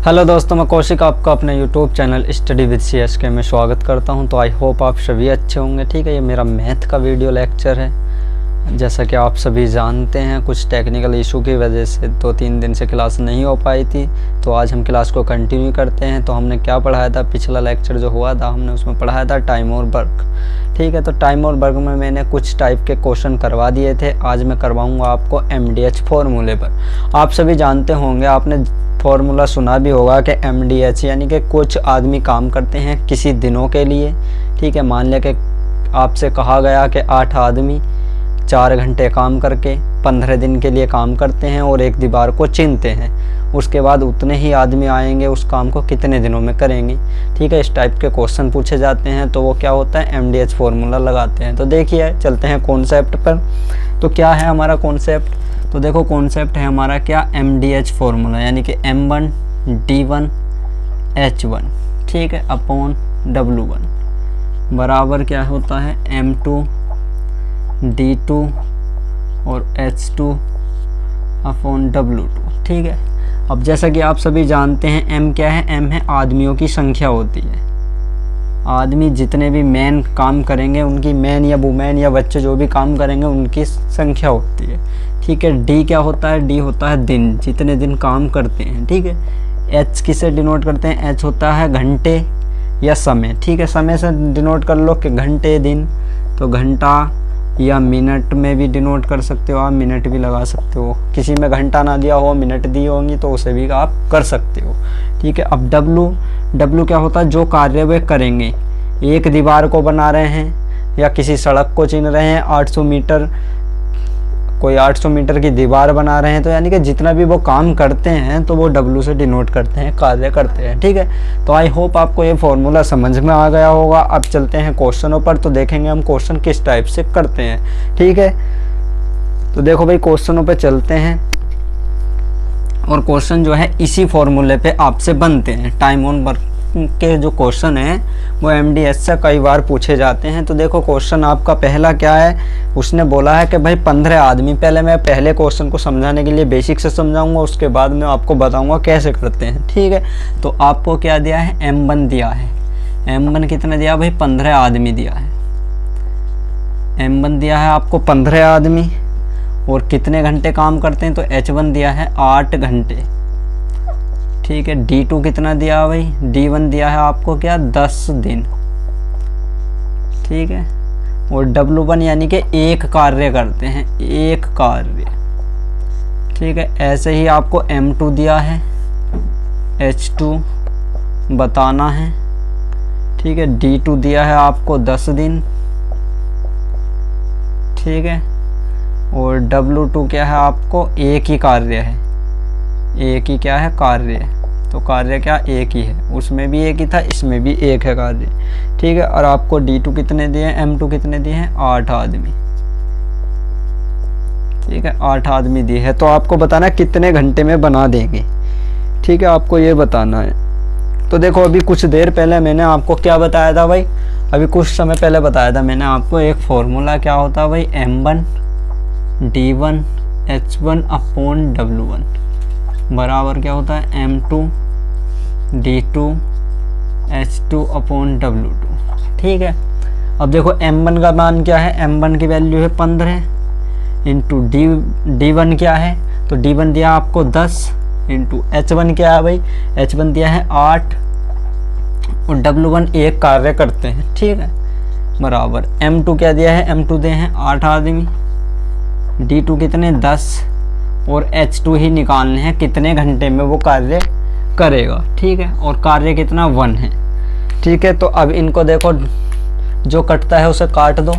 Hello दोस्तों, मैं कौशिक आपका अपने YouTube channel study with CSK में स्वागत करता हूं। तो आई होप आप सभी अच्छे होंगे। ठीक है, ये मेरा मैथ का वीडियो लेक्चर है। जैसा कि आप सभी जानते हैं, कुछ टेक्निकल इशू की वजह से 2-3 दिन से क्लास नहीं हो पाई थी, तो आज हम क्लास को कंटिन्यू करते हैं। तो हमने क्या पढ़ाया था, पिछला लेक्चर जो हुआ था हमने उसमें पढ़ाया था टाइम और वर्क। ठीक है, तो टाइम और वर्क में मैंने कुछ टाइप के क्वेश्चन करवा दिए थे। आज मैं करवाऊँगा आपको MDH फॉर्मूले पर। आप सभी जानते होंगे, आपने फॉर्मूला सुना भी होगा कि MDH यानी कि कुछ आदमी काम करते हैं किसी दिनों के लिए। ठीक है, मान लिया कि आपसे कहा गया कि 8 आदमी 4 घंटे काम करके 15 दिन के लिए काम करते हैं और एक दीवार को चीनते हैं। उसके बाद उतने ही आदमी आएंगे, उस काम को कितने दिनों में करेंगे। ठीक है, इस टाइप के क्वेश्चन पूछे जाते हैं, तो वो क्या होता है, MDH फॉर्मूला लगाते हैं। तो देखिए, चलते हैं कॉन्सेप्ट पर। तो क्या है हमारा कॉन्सेप्ट, तो देखो कॉन्सेप्ट है हमारा क्या, MDH फॉर्मूला यानी कि M1 D1 H1, ठीक है, अपॉन W1 बराबर क्या होता है, M2 D2 और H2 अपॉन W2। ठीक है, अब जैसा कि आप सभी जानते हैं, M क्या है, M है आदमियों की संख्या होती है। आदमी जितने भी मैन काम करेंगे, उनकी मैन या वुमेन या बच्चे जो भी काम करेंगे उनकी संख्या होती है। ठीक है, D क्या होता है, D होता है दिन, जितने दिन काम करते हैं। ठीक है, H किसे डिनोट करते हैं, H होता है घंटे या समय। ठीक है, समय से डिनोट कर लो कि घंटे दिन, तो घंटा या मिनट में भी डिनोट कर सकते हो आप, मिनट भी लगा सकते हो। किसी में घंटा ना दिया हो, मिनट दी होंगी, तो उसे भी आप कर सकते हो। ठीक है, अब W क्या होता है, जो कार्य वे करेंगे। एक दीवार को बना रहे हैं या किसी सड़क को चीन रहे हैं, 800 मीटर, कोई 800 मीटर की दीवार बना रहे हैं, तो यानी कि जितना भी वो काम करते हैं तो वो W से डिनोट करते हैं, कार्य करते हैं। ठीक है, तो आई होप आपको ये फॉर्मूला समझ में आ गया होगा। अब चलते हैं क्वेश्चनों पर, तो देखेंगे हम क्वेश्चन किस टाइप से करते हैं। ठीक है, तो देखो भाई, क्वेश्चनों पे चलते हैं और क्वेश्चन जो है इसी फॉर्मूले पे आपसे बनते हैं। टाइम ऑन वर्क के जो क्वेश्चन है वो MDH से कई बार पूछे जाते हैं। तो देखो, क्वेश्चन आपका पहला क्या है, उसने बोला है कि भाई 15 आदमी। पहले मैं पहले क्वेश्चन को समझाने के लिए बेसिक से समझाऊंगा, उसके बाद मैं आपको बताऊंगा कैसे करते हैं। ठीक है, तो आपको क्या दिया है, M1 दिया है। M1 कितने दिया भाई, 15 आदमी दिया है। M1 दिया है आपको 15 आदमी, और कितने घंटे काम करते हैं, तो H1 दिया है 8 घंटे। ठीक है, D2 कितना दिया भाई, D1 दिया है आपको क्या, 10 दिन। ठीक है, और W1 यानी कि एक कार्य करते हैं, एक कार्य। ठीक है, ऐसे ही आपको M2 दिया है, H2 बताना है। ठीक है, D2 दिया है आपको 10 दिन। ठीक है, और W2 क्या है आपको, एक ही कार्य है, एक ही क्या है, कार्य। तो कार्य क्या, एक ही है, उसमें भी एक ही था, इसमें भी एक है कार्य। ठीक है, और आपको D2 कितने दिए हैं, M2 कितने दिए हैं, 8 आदमी। ठीक है, 8 आदमी दिए हैं, तो आपको बताना कितने घंटे में बना देंगे। ठीक है, आपको ये बताना है। तो देखो, अभी कुछ देर पहले मैंने आपको क्या बताया था भाई, अभी कुछ समय पहले बताया था मैंने आपको एक फॉर्मूला क्या होता है भाई, M1 D1 H1 upon W1 बराबर क्या होता है, M2 D2 H2 upon W2। ठीक है, अब देखो M1 का मान क्या है, M1 की वैल्यू है 15 इंटू D1 क्या है, तो D1 दिया आपको 10 इंटू H1 क्या है भाई, H1 दिया है 8, और W1 एक कार्य करते हैं। ठीक है, बराबर M2 क्या दिया है, M2 दिए हैं 8 आदमी, D2 कितने 10, और H2 ही निकालने हैं कितने घंटे में वो कार्य करेगा। ठीक है, और कार्य कितना 1 है। ठीक है, तो अब इनको देखो, जो कटता है उसे काट दो।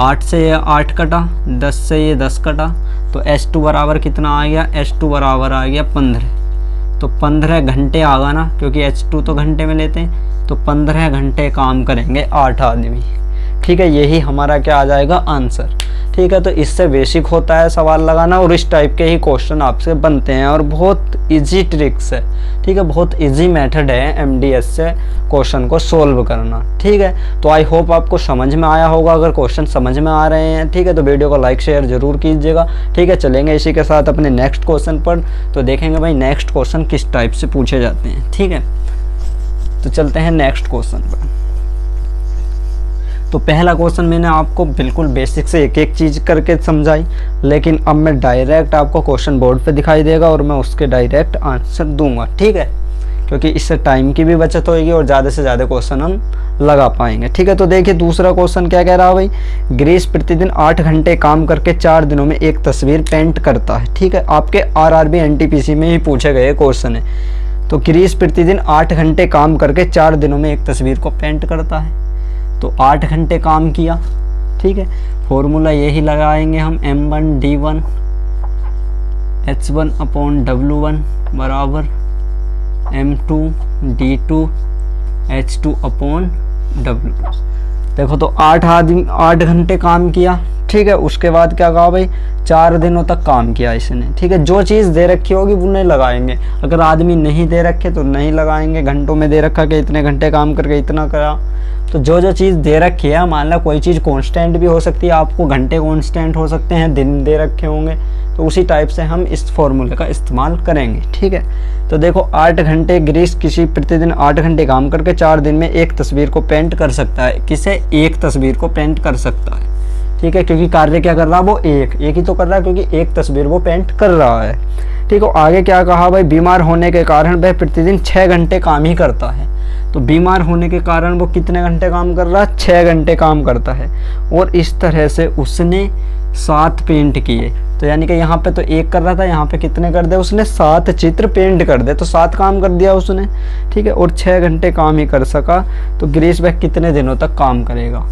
8 से ये 8 कटा, 10 से ये 10 कटा, तो H2 बराबर कितना आ गया, H2 बराबर आ गया 15। तो 15 घंटे आ गया ना, क्योंकि H2 तो घंटे में लेते हैं, तो 15 घंटे काम करेंगे 8 आदमी। ठीक है, यही हमारा क्या आ जाएगा आंसर। ठीक है, तो इससे बेसिक होता है सवाल लगाना और इस टाइप के ही क्वेश्चन आपसे बनते हैं और बहुत इजी ट्रिक्स है। ठीक है, बहुत इजी मेथड है एमडीएस से क्वेश्चन को सोल्व करना। ठीक है, तो आई होप आपको समझ में आया होगा। अगर क्वेश्चन समझ में आ रहे हैं, ठीक है, तो वीडियो को लाइक शेयर जरूर कीजिएगा। ठीक है, चलेंगे इसी के साथ अपने नेक्स्ट क्वेश्चन पर, तो देखेंगे भाई नेक्स्ट क्वेश्चन किस टाइप से पूछे जाते हैं। ठीक है, तो चलते हैं नेक्स्ट क्वेश्चन पर। तो पहला क्वेश्चन मैंने आपको बिल्कुल बेसिक से एक एक चीज़ करके समझाई, लेकिन अब मैं डायरेक्ट आपको क्वेश्चन बोर्ड पे दिखाई देगा और मैं उसके डायरेक्ट आंसर दूंगा। ठीक है, क्योंकि इससे टाइम की भी बचत होगी और ज़्यादा से ज़्यादा क्वेश्चन हम लगा पाएंगे। ठीक है, तो देखिए दूसरा क्वेश्चन क्या कह रहा है भाई, ग्रीस प्रतिदिन 8 घंटे काम करके 4 दिनों में एक तस्वीर पेंट करता है। ठीक है, आपके आरआरबी एनटीपीसी में ही पूछे गए क्वेश्चन है। तो ग्रीस प्रतिदिन 8 घंटे काम करके 4 दिनों में एक तस्वीर को पेंट करता है। तो 8 घंटे काम किया। ठीक है, फॉर्मूला यही लगाएंगे हम, m1d1 h1/w1 बराबर m2d2 h2/w2। देखो तो 8 घंटे काम किया। ठीक है, उसके बाद क्या कहा भाई, 4 दिनों तक काम किया इसने। ठीक है, जो चीज़ दे रखी होगी वो नहीं लगाएंगे, अगर आदमी नहीं दे रखे तो नहीं लगाएंगे। घंटों में दे रखा कि इतने घंटे काम करके इतना करा, तो जो चीज़ दे रखी है, मान लो कोई चीज़ कांस्टेंट भी हो सकती है, आपको घंटे कांस्टेंट हो सकते हैं, दिन दे रखे होंगे, तो उसी टाइप से हम इस फॉर्मूले का इस्तेमाल करेंगे। ठीक है, तो देखो 8 घंटे ग्रीस किसी प्रतिदिन 8 घंटे काम करके 4 दिन में एक तस्वीर को पेंट कर सकता है। किसे? एक तस्वीर को पेंट कर सकता है। ठीक है, क्योंकि कार्य क्या कर रहा है वो एक ही तो कर रहा है, क्योंकि एक तस्वीर वो पेंट कर रहा है। ठीक है, आगे क्या कहा भाई, बीमार होने के कारण वह प्रतिदिन 6 घंटे काम ही करता है। तो बीमार होने के कारण वो कितने घंटे काम कर रहा है? 6 घंटे काम करता है। और इस तरह से उसने 7 पेंट किए। तो यानी कि यहाँ पे तो 1 कर रहा था, यहाँ पे कितने कर दे उसने? 7 चित्र पेंट कर दे, तो 7 काम कर दिया उसने। ठीक है, और 6 घंटे काम ही कर सका। तो ग्रीस वह कितने दिनों तक काम करेगा?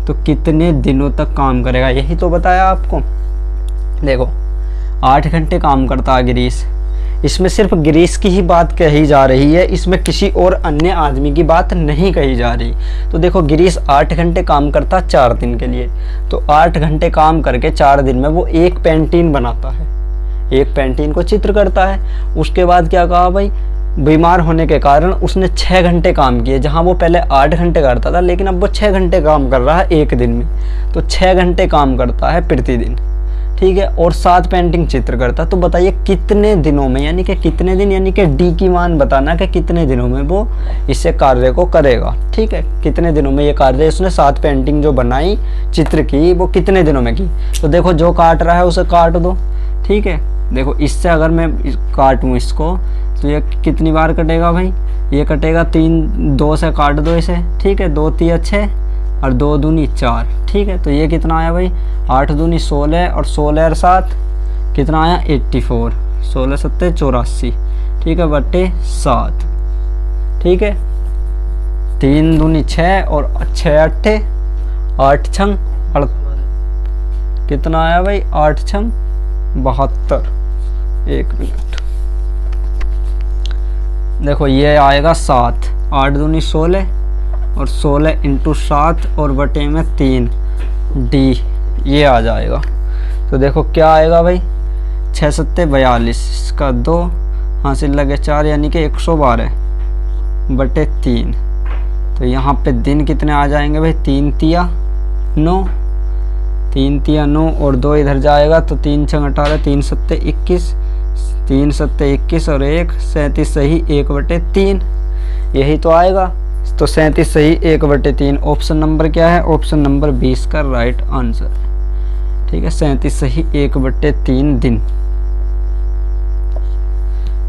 तो कितने दिनों तक काम करेगा, यही तो बताया आपको। देखो 8 घंटे काम करता है ग्रीस, इसमें सिर्फ ग्रीस की ही बात कही जा रही है, इसमें किसी और अन्य आदमी की बात नहीं कही जा रही। तो देखो ग्रीस 8 घंटे काम करता 4 दिन के लिए, तो 8 घंटे काम करके 4 दिन में वो एक पेंटिंग बनाता है, एक पेंटिंग को चित्र करता है। उसके बाद क्या कहा भाई, बीमार होने के कारण उसने 6 घंटे काम किए, जहाँ वो पहले 8 घंटे करता था, लेकिन अब वो 6 घंटे काम कर रहा है एक दिन में। तो 6 घंटे काम करता है प्रतिदिन। ठीक है, और 7 पेंटिंग चित्र करता। तो बताइए कितने दिनों में, यानी कि कितने दिन, यानी कि डी की मान बताना कि कितने दिनों में वो इसे कार्य को करेगा। ठीक है, कितने दिनों में ये कार्य, उसने 7 पेंटिंग जो बनाई चित्र की, वो कितने दिनों में की। तो देखो जो काट रहा है उसे काट दो। ठीक है, देखो इससे अगर मैं काटूँ इसको, तो ये कितनी बार कटेगा भाई, ये कटेगा 2 से काट दो इसे। ठीक है, 2 3 6 और 2 दूनी 4। ठीक है, तो ये कितना आया भाई, 8 दूनी 16 और 16 और 7 कितना आया 84, 16 7 84। ठीक है, बट्टे 7। ठीक है, 3 दूनी 6 और 6 8 8 छंग कितना आया भाई, 8 छंग 72। 1 मिनट, देखो ये आएगा 7, 8 दूनी 16 और 16 इंटू 7 और बटे में 3 डी, ये आ जाएगा। तो देखो क्या आएगा भाई, 6 7 42, इसका 2 हासिल लगे 4, यानी कि 112 बटे 3। तो यहाँ पे दिन कितने आ जाएंगे भाई, 3 तिया 9, 3 तिया 9 और 2 इधर जाएगा, तो 3 6 18, 3 7 21, 3 7 21 और 1 37 सही 1/3, यही तो आएगा। तो 37 सही 1/3, ऑप्शन नंबर क्या है, ऑप्शन नंबर 20 का राइट आंसर। ठीक है, 37 सही 1/3 दिन।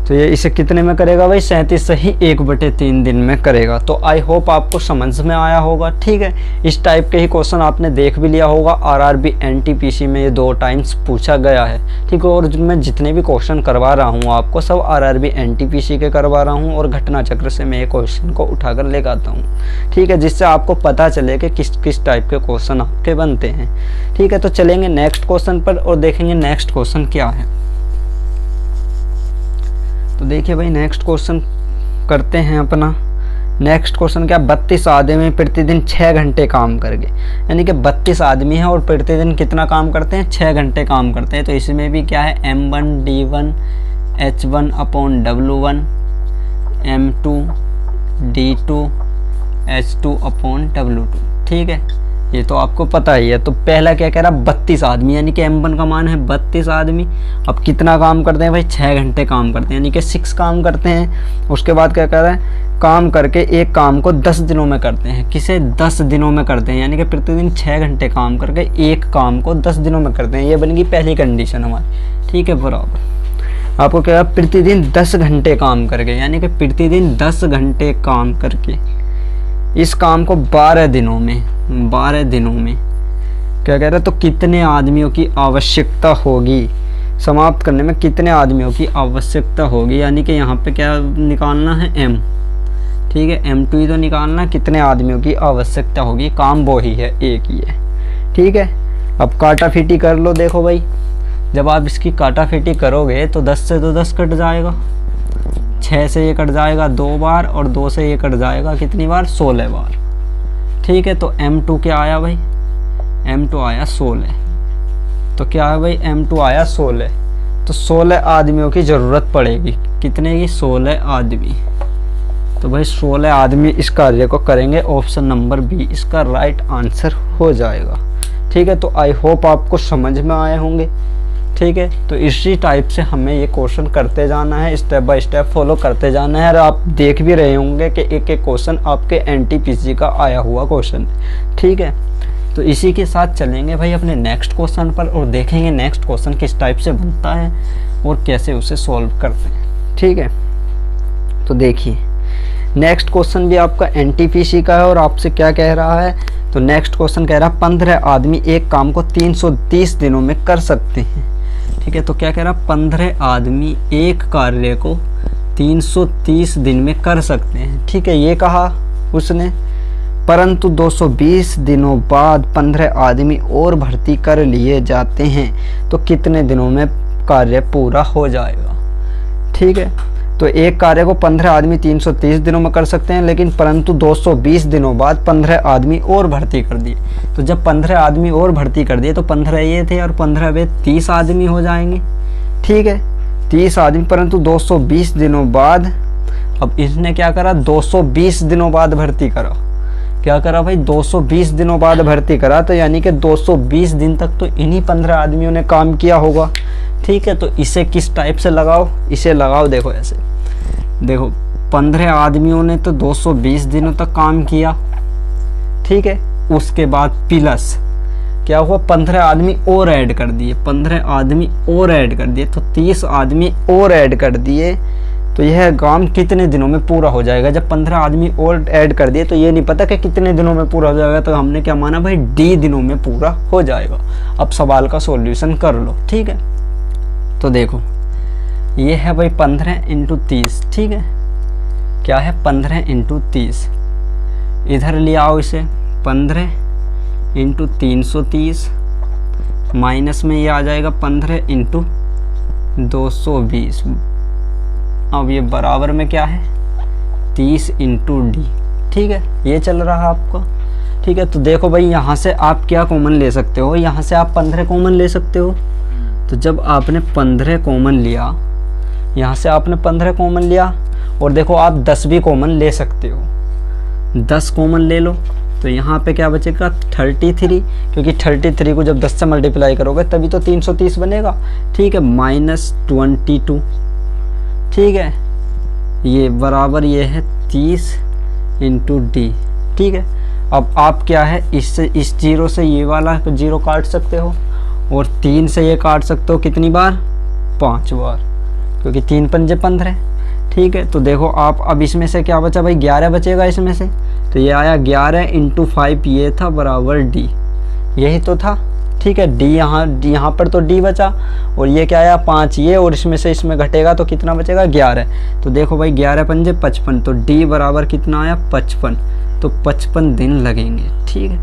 तो ये इसे कितने में करेगा भाई, 37 सही 1/3 दिन में करेगा। तो आई होप आपको समझ में आया होगा। ठीक है, इस टाइप के ही क्वेश्चन आपने देख भी लिया होगा, आरआरबी एनटीपीसी में ये 2 टाइम्स पूछा गया है। ठीक है, और मैं जितने भी क्वेश्चन करवा रहा हूँ आपको, सब आरआरबी एनटीपीसी के करवा रहा हूँ, और घटना चक्र से मैं ये क्वेश्चन को उठाकर लेकर आता हूँ। ठीक है, जिससे आपको पता चले कि किस किस टाइप के क्वेश्चन आपके बनते हैं। ठीक है, तो चलेंगे नेक्स्ट क्वेश्चन पर और देखेंगे नेक्स्ट क्वेश्चन क्या है। तो देखिए भाई नेक्स्ट क्वेश्चन करते हैं अपना, नेक्स्ट क्वेश्चन क्या, 32 आदमी प्रतिदिन 6 घंटे काम करके, यानी कि 32 आदमी हैं और प्रतिदिन कितना काम करते हैं, 6 घंटे काम करते हैं। तो इसमें भी क्या है, M1D1 H1 upon W1 M2 D2 H2 upon W2, ठीक है, ये तो आपको पता ही है। तो पहला क्या कह रहा है, 32 आदमी, यानी कि M1 का मान है 32 आदमी। अब कितना काम करते हैं भाई, 6 घंटे काम करते हैं, यानी कि 6 काम करते हैं। उसके बाद क्या कह रहा है, काम करके एक काम को 10 दिनों में करते हैं। किसे 10 दिनों में करते हैं, यानी कि प्रतिदिन 6 घंटे काम करके एक काम को 10 दिनों में करते हैं। ये बनेगी पहली कंडीशन हमारी, ठीक है। बराबर आपको क्या, प्रतिदिन 10 घंटे काम करके, यानी कि प्रतिदिन 10 घंटे काम करके इस काम को 12 दिनों में क्या कह रहा है, तो कितने आदमियों की आवश्यकता होगी, समाप्त करने में कितने आदमियों की आवश्यकता होगी। यानी कि यहाँ पे क्या निकालना है, M, ठीक है, M2 ही तो निकालना, कितने आदमियों की आवश्यकता होगी, काम वो ही है, एक ही है, ठीक है। अब काटाफीटी कर लो। देखो भाई, जब आप इसकी काटाफीटी करोगे तो 10 से तो 10 कट जाएगा, 6 से ये कट जाएगा 2 बार, और 2 से ये कट जाएगा कितनी बार, 16 बार, ठीक है। तो M2 क्या आया भाई, M2 आया 16। तो क्या है भाई, M2 आया 16। तो 16 आदमियों की ज़रूरत पड़ेगी, कितने की, 16 आदमी। तो भाई 16 आदमी इस कार्य को करेंगे, ऑप्शन नंबर बी इसका राइट आंसर हो जाएगा, ठीक है। तो आई होप आपको समझ में आए होंगे, ठीक है। तो इसी टाइप से हमें ये क्वेश्चन करते जाना है, स्टेप बाय स्टेप फॉलो करते जाना है। और आप देख भी रहे होंगे कि एक एक क्वेश्चन आपके NTPC का आया हुआ क्वेश्चन, ठीक है। तो इसी के साथ चलेंगे भाई अपने नेक्स्ट क्वेश्चन पर, और देखेंगे नेक्स्ट क्वेश्चन किस टाइप से बनता है और कैसे उसे सॉल्व करते हैं, ठीक है। तो देखिए, नेक्स्ट क्वेश्चन भी आपका NTPC का है, और आपसे क्या कह रहा है, तो नेक्स्ट क्वेश्चन कह रहा है 15 आदमी एक काम को 330 दिनों में कर सकते हैं, ठीक है। तो क्या कह रहा है, 15 आदमी एक कार्य को 330 दिन में कर सकते हैं, ठीक है, ये कहा उसने। परंतु 220 दिनों बाद 15 आदमी और भर्ती कर लिए जाते हैं, तो कितने दिनों में कार्य पूरा हो जाएगा, ठीक है। तो एक कार्य को 15 आदमी 330 दिनों में कर सकते हैं, लेकिन परंतु 220 दिनों बाद 15 आदमी और भर्ती कर दिए। तो जब 15 आदमी और भर्ती कर दिए तो 15 ये थे और 15 वे 30 आदमी हो जाएंगे, ठीक है, 30 आदमी। परंतु 220 दिनों बाद, अब इसने क्या करा, 220 दिनों बाद भर्ती करा। क्या करा भाई, 220 दिनों बाद भर्ती करा। तो यानी कि 220 दिन तक तो इन्हीं 15 आदमियों ने काम किया होगा, ठीक है। तो इसे किस टाइप से लगाओ, इसे लगाओ, देखो ऐसे, देखो 15 आदमियों ने तो 220 दिनों तक काम किया, ठीक है। उसके बाद प्लस क्या हुआ, 15 आदमी और ऐड कर दिए, 15 आदमी और ऐड कर दिए, तो 30 आदमी और ऐड कर दिए। तो यह काम कितने दिनों में पूरा हो जाएगा। जब 15 आदमी और ऐड कर दिए तो ये नहीं पता कि कितने दिनों में पूरा हो जाएगा, तो हमने क्या माना भाई, D दिनों में पूरा हो जाएगा। अब सवाल का सॉल्यूशन कर लो, ठीक है। तो देखो ये है भाई 15 × 30, ठीक है, क्या है 15 × 30, इधर ले आओ इसे, 15 × 330 माइनस में ये आ जाएगा 15 × 220। अब ये बराबर में क्या है, 30 × D, ठीक है, ये चल रहा है आपका, ठीक है। तो देखो भाई यहाँ से आप क्या कॉमन ले सकते हो, यहाँ से आप 15 कॉमन ले सकते हो। तो जब आपने 15 कॉमन लिया, यहाँ से आपने 15 कॉमन लिया, और देखो आप 10 भी कॉमन ले सकते हो, 10 कॉमन ले लो। तो यहाँ पे क्या बचेगा, 33, क्योंकि 33 को जब 10 से मल्टीप्लाई करोगे तभी तो 330 बनेगा, ठीक है, -22, ठीक है, ये बराबर ये है 30 × D, ठीक है। अब आप क्या है, इससे इस 0 से ये वाला 0 काट सकते हो, और 3 से ये काट सकते हो कितनी बार, 5 बार, क्योंकि 3 पंजे 15, ठीक है। तो देखो आप अब इसमें से क्या बचा भाई, 11 बचेगा इसमें से। तो ये आया 11 × 5, ये था बराबर D, यही तो था, ठीक है। D यहाँ पर तो D बचा, और ये क्या आया 5 ये, और इसमें से इसमें घटेगा तो कितना बचेगा, 11। तो देखो भाई 11 पंजे 55, तो D बराबर कितना आया, 55। तो 55 दिन लगेंगे, ठीक है,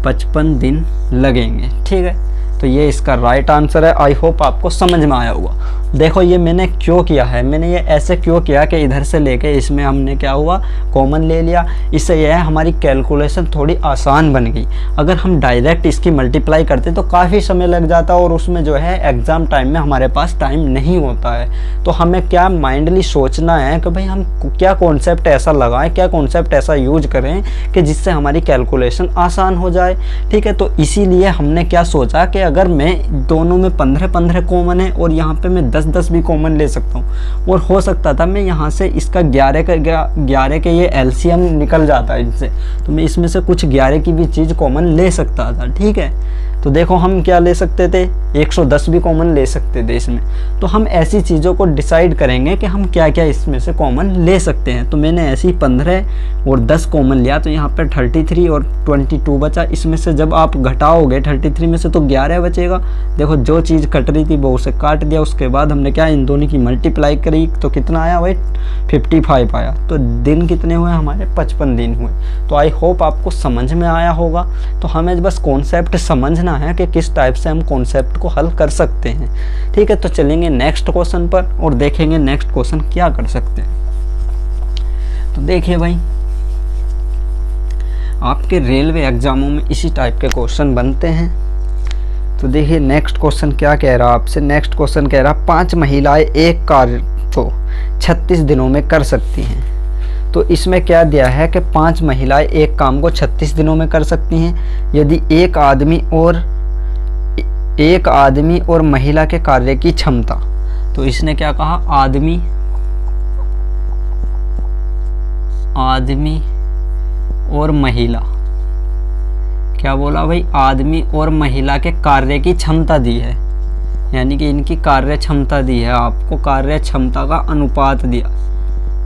55 दिन लगेंगे, ठीक है। तो ये इसका राइट आंसर है। आई होप आपको समझ में आया होगा। देखो ये मैंने क्यों किया है, मैंने ये ऐसे क्यों किया कि इधर से लेके इसमें हमने क्या हुआ, कॉमन ले लिया। इससे यह है हमारी कैलकुलेशन थोड़ी आसान बन गई। अगर हम डायरेक्ट इसकी मल्टीप्लाई करते तो काफ़ी समय लग जाता और उसमें जो है एग्ज़ाम टाइम में हमारे पास टाइम नहीं होता है। तो हमें क्या माइंडली सोचना है कि भाई हम क्या कॉन्सेप्ट ऐसा लगाएं, क्या कॉन्सेप्ट ऐसा यूज करें कि जिससे हमारी कैलकुलेशन आसान हो जाए। ठीक है, तो इसीलिए हमने क्या सोचा कि अगर मैं दोनों में 15-15 कॉमन है और यहाँ पे मैं 10-10 भी कॉमन ले सकता हूँ, और हो सकता था मैं यहाँ से इसका 11 के ये एलसीएम निकल जाता है इनसे, तो मैं इसमें से कुछ 11 की भी चीज़ कॉमन ले सकता था। ठीक है, तो देखो हम क्या ले सकते थे, 110 भी कॉमन ले सकते थे इसमें। तो हम ऐसी चीज़ों को डिसाइड करेंगे कि हम क्या क्या इसमें से कॉमन ले सकते हैं। तो मैंने ऐसी 15 और 10 कॉमन लिया, तो यहाँ पर 33 और 22 बचा। इसमें से जब आप घटाओगे 33 में से तो 11 बचेगा। देखो जो चीज़ कट रही थी वो उसे काट दिया। उसके बाद हमने क्या, इन दोनों की मल्टीप्लाई करी तो कितना आया भाई, 55 आया। तो दिन कितने हुए हमारे, 55 दिन हुए। तो आई होप आपको समझ में आया होगा। तो हमें बस कॉन्सेप्ट समझना है कि किस टाइप से हम कॉन्सेप्ट को हल कर सकते हैं। ठीक है, तो चलेंगे नेक्स्ट क्वेश्चन पर और देखेंगे नेक्स्ट क्वेश्चन क्या कर सकते हैं। तो देखिए भाई, आपके रेलवे एग्जामों में इसी टाइप के क्वेश्चन बनते हैं। तो देखिए नेक्स्ट क्वेश्चन क्या कह रहा है आपसे। नेक्स्ट क्वेश्चन कह रहा है 5 महिलाएं एक कार्य को 36 दिनों में कर सकती हैं। तो इसमें क्या दिया है कि 5 महिलाएं एक काम को 36 दिनों में कर सकती हैं यदि एक आदमी और महिला के कार्य की क्षमता। तो इसने क्या कहा, आदमी और महिला, क्या बोला भाई, आदमी और महिला के कार्य की क्षमता दी है, यानी कि इनकी कार्य क्षमता दी है, आपको कार्य क्षमता का अनुपात दिया।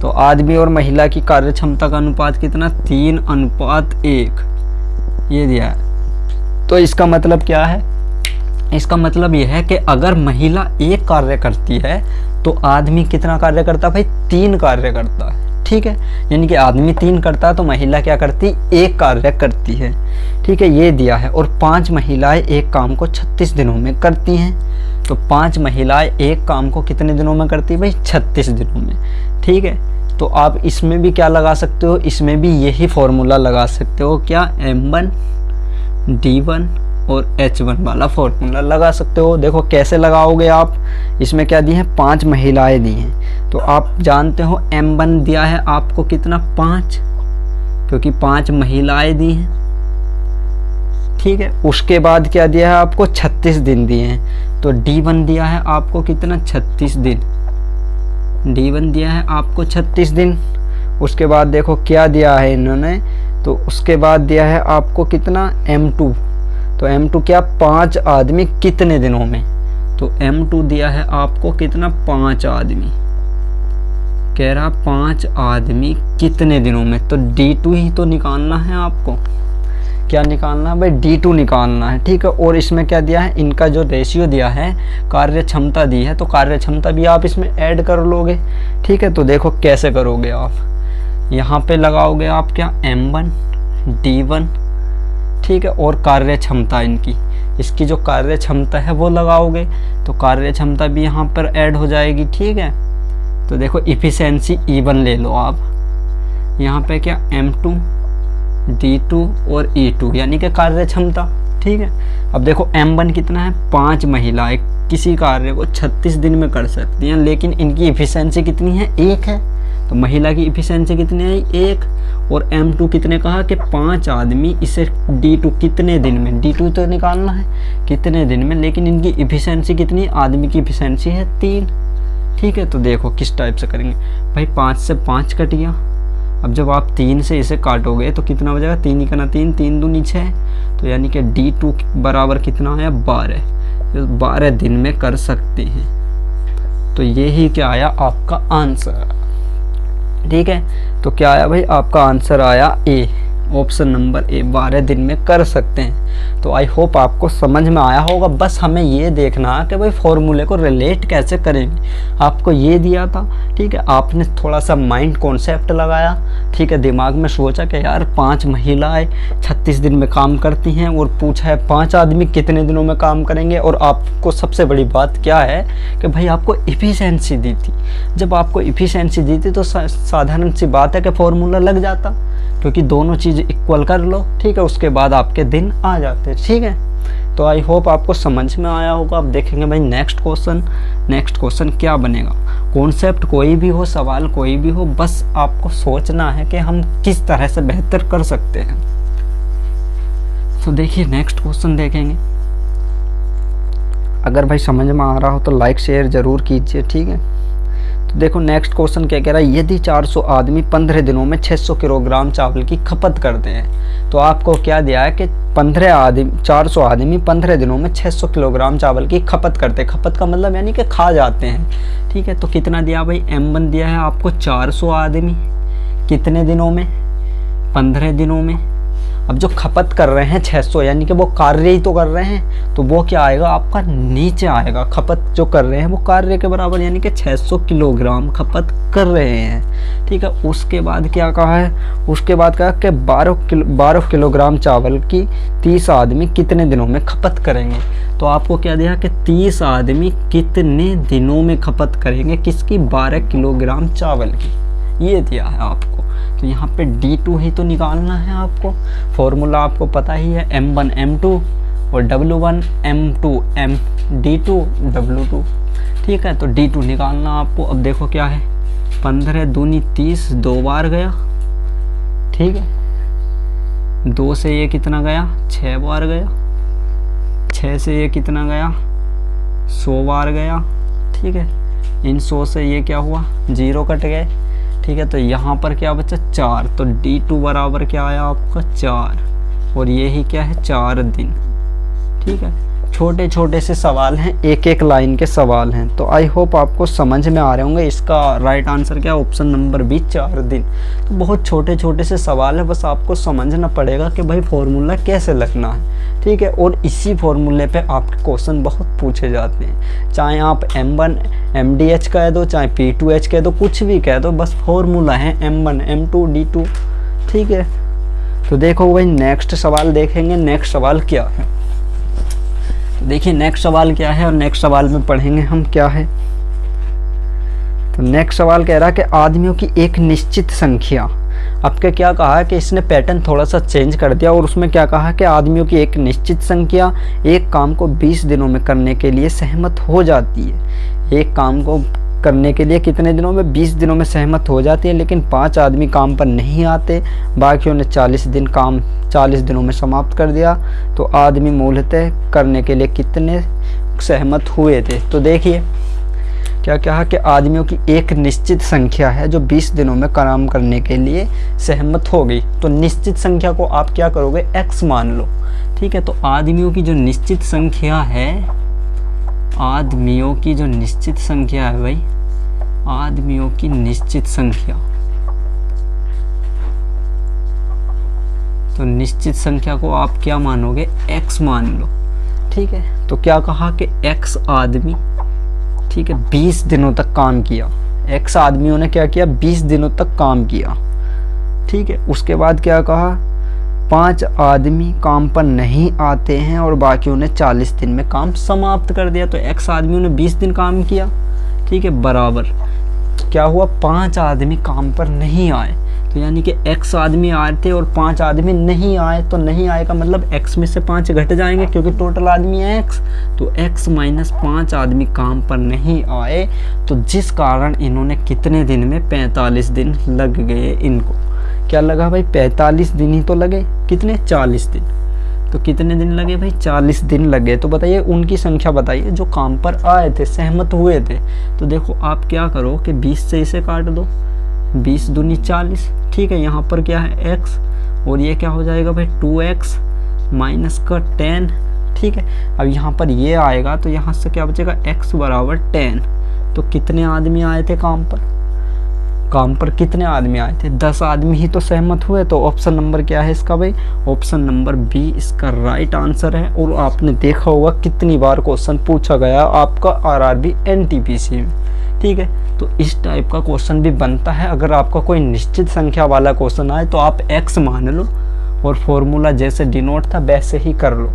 तो आदमी और महिला की कार्य क्षमता का अनुपात कितना, 3:1 ये दिया है। तो इसका मतलब क्या है, इसका मतलब यह है कि अगर महिला एक कार्य करती है तो आदमी कितना कार्य करता है भाई, 3 कार्य करता है। ठीक है, यानी कि आदमी 3 करता है तो महिला क्या करती, 1 कार्य करती है। ठीक है, ये दिया है। और 5 महिलाएं एक काम को 36 दिनों में करती हैं। तो 5 महिलाएं एक काम को कितने दिनों में करती है भाई, 36 दिनों में। ठीक है, तो आप इसमें भी क्या लगा सकते हो, इसमें भी यही फॉर्मूला लगा सकते हो, क्या, M1 D1 और H1 वाला फॉर्मूला लगा सकते हो। देखो कैसे लगाओगे आप, इसमें क्या दी है, 5 महिलाएं दी हैं। तो आप जानते हो M1 दिया है आपको कितना, 5, क्योंकि 5 महिलाएं दी हैं। ठीक है, उसके बाद क्या दिया है आपको, 36 दिन दिए हैं। तो D1 दिया है आपको कितना, 36 दिन। D1 दिया है आपको 36 दिन। उसके बाद देखो क्या दिया है इन्होंने, तो उसके बाद दिया है आपको कितना, M2। तो M2 क्या, 5 आदमी कितने दिनों में। तो M2 दिया है आपको कितना, 5 आदमी, कह रहा 5 आदमी कितने दिनों में। तो D2 ही तो निकालना है आपको, क्या निकालना है भाई, D2 निकालना है। ठीक है, और इसमें क्या दिया है, इनका जो रेशियो दिया है, कार्य क्षमता दी है, तो कार्य क्षमता भी आप इसमें ऐड कर लोगे। ठीक है, तो देखो कैसे करोगे आप, यहाँ पे लगाओगे आप क्या, M1 D1। ठीक है, और कार्य क्षमता इनकी, इसकी जो कार्य क्षमता है वो लगाओगे, तो कार्य क्षमता भी यहाँ पर ऐड हो जाएगी। ठीक है, तो देखो इफिशिएंसी E1 ले लो आप, यहाँ पे क्या, M2 D2 और E2 यानी कि कार्य क्षमता। ठीक है, अब देखो M1 कितना है, 5 महिलाएं किसी कार्य को 36 दिन में कर सकती हैं, लेकिन इनकी इफिशिएंसी कितनी है, 1 है। तो महिला की इफिशिएंसी कितनी है, 1। और M2 कितने कहा कि 5 आदमी, इसे D2 कितने दिन में, D2 तो निकालना है कितने दिन में, लेकिन इनकी इफिशिएंसी कितनी, आदमी की इफिशिएंसी है 3। ठीक है, तो देखो किस टाइप से करेंगे भाई, 5 से 5 कट गया। अब जब आप 3 से इसे काटोगे तो कितना बचेगा, 3 का 3, 3 दूनी 6। तो यानी कि D2 बराबर कितना आया, 12 दिन में कर सकते हैं। तो यही क्या आया आपका आंसर। ठीक है, तो क्या आया भाई, आपका आंसर आया ए, ऑप्शन नंबर ए, 12 दिन में कर सकते हैं। तो आई होप आपको समझ में आया होगा। बस हमें ये देखना है कि भाई फॉर्मूले को रिलेट कैसे करेंगे। आपको ये दिया था, ठीक है, आपने थोड़ा सा माइंड कॉन्सेप्ट लगाया, ठीक है, दिमाग में सोचा कि यार 5 महिलाएं 36 दिन में काम करती हैं, और पूछा है 5 आदमी कितने दिनों में काम करेंगे। और आपको सबसे बड़ी बात क्या है कि भाई आपको इफ़िशेंसी दी थी। जब आपको इफ़िशेंसी दी थी तो साधारण सी बात है कि फॉर्मूला लग जाता, क्योंकि दोनों चीज़ इक्वल कर लो, ठीक है, उसके बाद आपके दिन आ जाते, ठीक है। तो आई होप आपको समझ में आया होगा। अब देखेंगे भाई नेक्स्ट क्वेश्चन क्या बनेगा। कॉन्सेप्ट कोई भी हो, सवाल कोई भी हो, बस आपको सोचना है कि हम किस तरह से बेहतर कर सकते हैं। तो देखिए नेक्स्ट क्वेश्चन देखेंगे। अगर भाई समझ में आ रहा हो तो लाइक शेयर ज़रूर कीजिए, ठीक है। तो देखो नेक्स्ट क्वेश्चन क्या कह रहा है, यदि 400 आदमी 15 दिनों में 600 किलोग्राम चावल की खपत करते हैं। तो आपको क्या दिया है कि 400 आदमी 15 दिनों में 600 किलोग्राम चावल की खपत करते हैं। खपत का मतलब यानी कि खा जाते हैं, ठीक है। तो कितना दिया भाई, M1 दिया है आपको 400 आदमी कितने दिनों में, 15 दिनों में। अब जो खपत कर रहे हैं 600, यानी कि वो कार्य ही तो कर रहे हैं, तो वो क्या आएगा आपका, नीचे आएगा। खपत जो कर रहे हैं वो कार्य के बराबर, यानी कि 600 किलोग्राम खपत कर रहे हैं, ठीक है। उसके बाद क्या कहा है, उसके बाद कहा कि 12 किलोग्राम चावल की 30 आदमी कितने दिनों में खपत करेंगे। तो आपको क्या दिया कि 30 आदमी कितने दिनों में खपत करेंगे, किसकी, 12 किलोग्राम चावल की, ये दिया है आपको। तो यहाँ पे D2 ही तो निकालना है आपको। फॉर्मूला आपको पता ही है, M1 M2 और W1 M2 D2 W2, ठीक है। तो D2 निकालना आपको। अब देखो क्या है, 15 दूनी 30, 2 बार गया, ठीक है। 2 से ये कितना गया, 6 बार गया। 6 से ये कितना गया, 100 बार गया, ठीक है। इन 100 से ये क्या हुआ, 0 कट गए, ठीक है। तो यहाँ पर क्या बचा, 4। तो D2 बराबर क्या आया आपका, 4, और ये ही क्या है, 4 दिन, ठीक है। छोटे छोटे से सवाल हैं, एक एक लाइन के सवाल हैं। तो आई होप आपको समझ में आ रहे होंगे। इसका राइट आंसर क्या है, ऑप्शन नंबर बी, 4 दिन। तो बहुत छोटे छोटे से सवाल है, बस आपको समझना पड़ेगा कि भाई फॉर्मूला कैसे लगना है, ठीक है। और इसी फॉर्मूले पे आपके क्वेश्चन बहुत पूछे जाते हैं, चाहे आप M1 MDH कह दो, चाहे P2H कह दो, कुछ भी कह दो, बस फॉर्मूला है M1 M2 D2, ठीक है। तो देखो भाई नेक्स्ट सवाल देखेंगे, नेक्स्ट सवाल क्या है। देखिए नेक्स्ट सवाल क्या है, और नेक्स्ट सवाल में पढ़ेंगे हम क्या है। तो नेक्स्ट सवाल कह रहा है कि आदमियों की एक निश्चित संख्या। अब क्या कहा है कि इसने पैटर्न थोड़ा सा चेंज कर दिया, और उसमें क्या कहा कि आदमियों की एक निश्चित संख्या एक काम को 20 दिनों में करने के लिए सहमत हो जाती है। एक काम को करने के लिए कितने दिनों में, 20 दिनों में सहमत हो जाती है, लेकिन 5 आदमी काम पर नहीं आते, बाकियों ने 40 दिनों में समाप्त कर दिया। तो आदमी मूलतः करने के लिए कितने सहमत हुए थे। तो देखिए क्या कहा कि आदमियों की एक निश्चित संख्या है जो 20 दिनों में काम करने के लिए सहमत हो गई। तो निश्चित संख्या को आप क्या करोगे, x मान लो, ठीक है। तो आदमियों की जो निश्चित संख्या है, आदमियों की जो निश्चित संख्या है भाई, आदमियों की निश्चित संख्या, तो निश्चित संख्या को आप क्या मानोगे, x मान लो, ठीक है। तो क्या कहा कि x आदमी, ठीक है, 20 दिनों तक काम किया। x आदमियों ने क्या किया, 20 दिनों तक काम किया, ठीक है। उसके बाद क्या कहा, 5 आदमी काम पर नहीं आते हैं और बाकियों ने 40 दिन में काम समाप्त कर दिया। तो x आदमियों ने 20 दिन काम किया, ठीक है, बराबर क्या हुआ, 5 आदमी काम पर नहीं आए। तो यानी कि x आदमी आए थे और 5 आदमी नहीं आए। तो नहीं आए का मतलब x में से 5 घट जाएंगे, क्योंकि टोटल आदमी है x। तो x माइनस 5 आदमी काम पर नहीं आए, तो जिस कारण इन्होंने कितने दिन में, 45 दिन लग गए इनको। क्या लगा भाई, 45 दिन ही तो लगे, कितने, 40 दिन। तो कितने दिन लगे भाई, 40 दिन लगे। तो बताइए उनकी संख्या बताइए जो काम पर आए थे, सहमत हुए थे। तो देखो आप क्या करो कि 20 से इसे काट दो, 20 दूनी 40, ठीक है। यहाँ पर क्या है, x, और ये क्या हो जाएगा भाई, 2x माइनस का 10, ठीक है। अब यहाँ पर ये आएगा, तो यहाँ से क्या बचेगा, x बराबर 10। तो कितने आदमी आए थे काम पर, काम पर कितने आदमी आए थे? 10 आदमी ही तो सहमत हुए। तो ऑप्शन नंबर क्या है इसका भाई? ऑप्शन नंबर बी इसका राइट आंसर है। और आपने देखा होगा कितनी बार क्वेश्चन पूछा गया आपका आरआरबी एनटीपीसी में, ठीक है। तो इस टाइप का क्वेश्चन भी बनता है। अगर आपका कोई निश्चित संख्या वाला क्वेश्चन आए तो आप x मान लो और फॉर्मूला जैसे डिनोट था वैसे ही कर लो।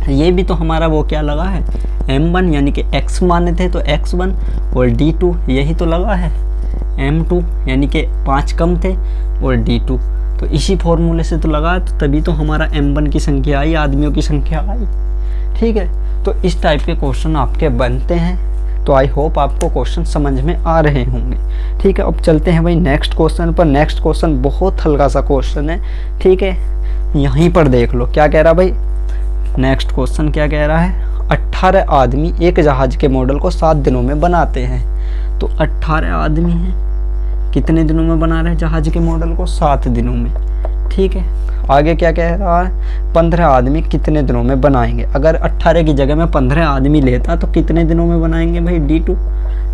ये भी तो हमारा वो क्या लगा है, m1 यानी कि x माने थे तो x1, और d2 यही तो लगा है, m2 यानी कि 5 कम थे और d2, तो इसी फॉर्मूले से तो लगा, तो तभी तो हमारा m1 की संख्या आई, आदमियों की संख्या आई, ठीक है। तो इस टाइप के क्वेश्चन आपके बनते हैं। तो आई होप आपको क्वेश्चन समझ में आ रहे होंगे, ठीक है। अब चलते हैं भाई नेक्स्ट क्वेश्चन पर। नेक्स्ट क्वेश्चन बहुत हल्का सा क्वेश्चन है, ठीक है। यहीं पर देख लो क्या कह रहा भाई, नेक्स्ट क्वेश्चन क्या कह रहा है, 18 आदमी एक जहाज के मॉडल को 7 दिनों में बनाते हैं। तो 18 आदमी हैं, कितने दिनों में बना रहे हैं जहाज के मॉडल को? 7 दिनों में, ठीक है। आगे क्या कह रहा है, 15 आदमी कितने दिनों में बनाएंगे? अगर 18 की जगह में 15 आदमी लेता तो कितने दिनों में बनाएंगे भाई? D2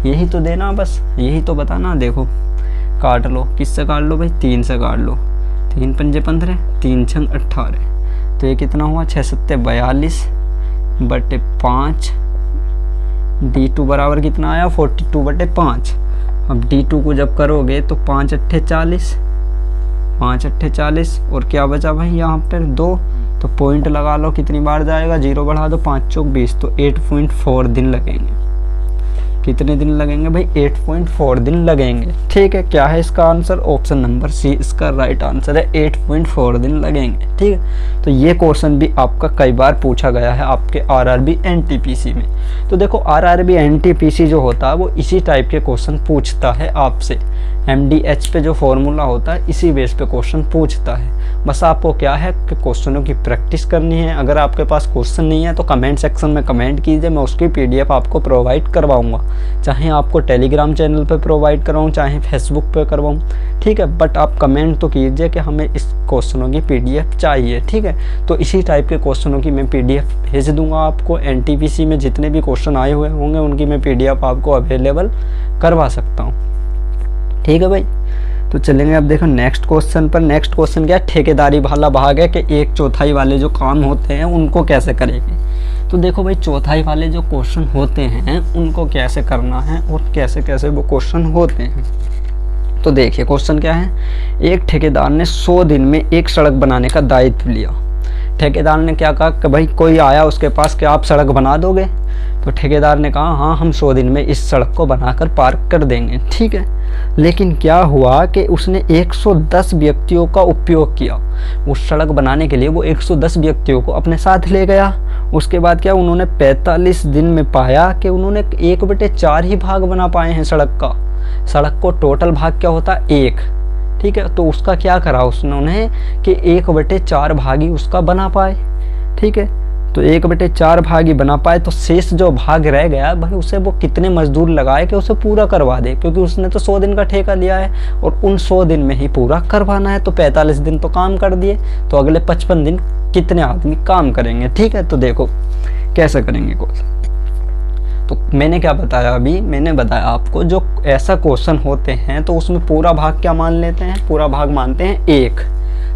यही तो देना, बस यही तो बताना। देखो काट लो, किससे काट लो भाई? 3 से काट लो, 3 पंजे 15, 3 छंग 18, तो ये कितना हुआ? 6 सत्ते 42 बटे 5। D2 बराबर कितना आया? 42 बटे 5। अब D2 को जब करोगे तो 5 अट्ठे 40, 5 अट्ठे 40, और क्या बचा भाई यहाँ पर 2, तो पॉइंट लगा लो कितनी बार जाएगा, 0 बढ़ा दो, 5 चौक 20, तो 8.4 दिन लगेंगे। कितने दिन लगेंगे भाई? 8.4 दिन लगेंगे, ठीक है। क्या है इसका आंसर? ऑप्शन नंबर सी इसका राइट आंसर है, 8.4 दिन लगेंगे, ठीक है। तो ये क्वेश्चन भी आपका कई बार पूछा गया है आपके आरआरबी एनटीपीसी में। तो देखो आरआरबी एनटीपीसी जो होता है वो इसी टाइप के क्वेश्चन पूछता है आपसे, MDH पे जो फॉर्मूला होता है इसी बेस पे क्वेश्चन पूछता है। बस आपको क्या है कि क्वेश्चनों की प्रैक्टिस करनी है। अगर आपके पास क्वेश्चन नहीं है तो कमेंट सेक्शन में कमेंट कीजिए, मैं उसकी PDF आपको प्रोवाइड करवाऊंगा, चाहे आपको टेलीग्राम चैनल पे प्रोवाइड करवाऊँ चाहे फेसबुक पे करवाऊँ, ठीक है। बट आप कमेंट तो कीजिए कि हमें इस क्वेश्चनों की PDF चाहिए, ठीक है। तो इसी टाइप के क्वेश्चनों की मैं PDF भेज दूंगा आपको। एनटीपीसी में जितने भी क्वेश्चन आए हुए होंगे उनकी मैं PDF आपको अवेलेबल करवा सकता हूँ, ठीक है भाई। तो चलेंगे अब देखो नेक्स्ट क्वेश्चन पर। नेक्स्ट क्वेश्चन क्या है, ठेकेदारी वाला भाग है कि 1/4 वाले जो काम होते हैं उनको कैसे करेंगे। तो देखो भाई 1/4 वाले जो क्वेश्चन होते हैं उनको कैसे करना है और कैसे कैसे वो क्वेश्चन होते हैं। तो देखिए क्वेश्चन क्या है, एक ठेकेदार ने 100 दिन में एक सड़क बनाने का दायित्व लिया। ठेकेदार ने क्या कहा कि भाई कोई आया उसके पास कि आप सड़क बना दोगे, तो ठेकेदार ने कहा हाँ हम 100 दिन में इस सड़क को बनाकर पार कर देंगे, ठीक है। लेकिन क्या हुआ कि उसने 110 व्यक्तियों का उपयोग किया उस सड़क बनाने के लिए। वो 110 व्यक्तियों को अपने साथ ले गया। उसके बाद क्या उन्होंने 45 दिन में पाया कि उन्होंने 1/4 ही भाग बना पाए हैं सड़क का। सड़क को टोटल भाग क्या होता है? 1, ठीक है। तो उसका क्या करा उन्होंने कि 1/4 भाग ही उसका बना पाए, ठीक है। तो 1/4 भाग ही बना पाए, तो शेष जो भाग रह गया भाई उसे वो कितने मजदूर लगाए कि उसे पूरा करवा दे, क्योंकि उसने तो 100 दिन का ठेका लिया है और उन 100 दिन में ही पूरा करवाना है। तो 45 दिन तो काम कर दिए, तो अगले 55 दिन कितने आदमी काम करेंगे, ठीक है। तो देखो कैसे करेंगे क्वेश्चन। तो मैंने क्या बताया अभी, मैंने बताया आपको जो ऐसा क्वेश्चन होते हैं तो उसमें पूरा भाग क्या मान लेते हैं? पूरा भाग मानते हैं 1।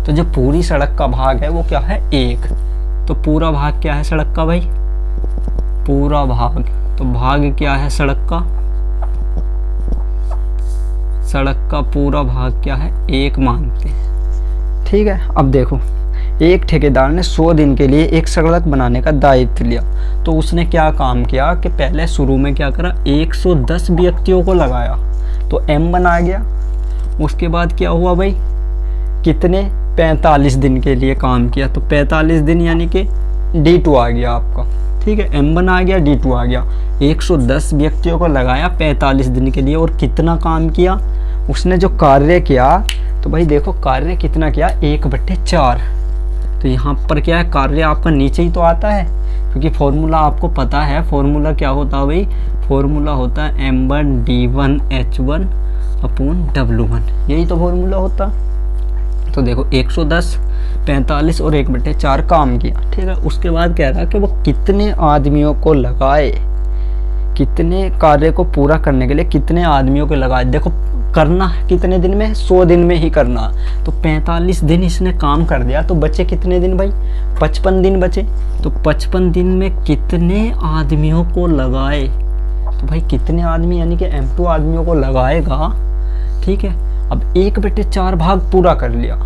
तो जो पूरी सड़क का भाग है वो क्या है? 1। तो पूरा भाग क्या है सड़क का भाई? पूरा भाग, तो भाग क्या है सड़क का? सड़क का पूरा भाग क्या है? 1 मानते हैं, ठीक है। अब देखो एक ठेकेदार ने 100 दिन के लिए एक सड़क बनाने का दायित्व लिया। तो उसने क्या काम किया कि पहले शुरू में क्या करा, 110 व्यक्तियों को लगाया, तो M1 आ गया। उसके बाद क्या हुआ भाई, कितने 45 दिन के लिए काम किया, तो 45 दिन यानी कि D2 आ गया आपका, ठीक है। M1 आ गया, D2 आ गया। 110 व्यक्तियों को लगाया 45 दिन के लिए, और कितना काम किया उसने, जो कार्य किया, तो भाई देखो कार्य कितना किया, 1/4। तो यहाँ पर क्या है, कार्य आपका नीचे ही तो आता है, क्योंकि फॉर्मूला आपको पता है। फॉर्मूला क्या होता है भाई, फॉर्मूला होता है M1D1H1 अपॉन W1, यही तो फॉर्मूला होता। तो देखो 110, 45 और 1/4 काम किया, ठीक है। उसके बाद कह रहा है कि वो कितने आदमियों को लगाए, कितने कार्य को पूरा करने के लिए कितने आदमियों को लगाए। देखो करना कितने दिन में, 100 दिन में ही करना। तो 45 दिन इसने काम कर दिया, तो बचे कितने दिन भाई, 55 दिन बचे। तो 55 दिन में कितने आदमियों को लगाए, तो भाई कितने आदमी यानी कि M2 आदमियों को लगाएगा, ठीक है। अब 1/4 भाग पूरा कर लिया,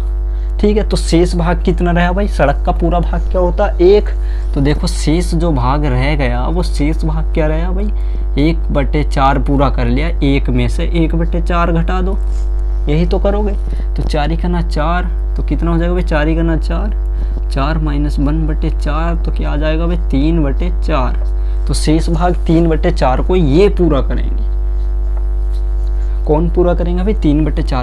ठीक है। तो शेष भाग कितना रहा भाई, सड़क का पूरा भाग क्या होता है 1। तो देखो शेष जो भाग रह गया वो शेष भाग क्या रहा भाई, 1/4 पूरा कर लिया, 1 में से 1/4 घटा दो, यही तो करोगे। तो 4 × 4 तो कितना हो जाएगा भाई, 4 × 4 4 - 1/4 तो क्या आ जाएगा भाई 3/4। तो शेष भाग 3/4 को ये पूरा करेंगे, कौन पूरा करेंगे भाई 3/4।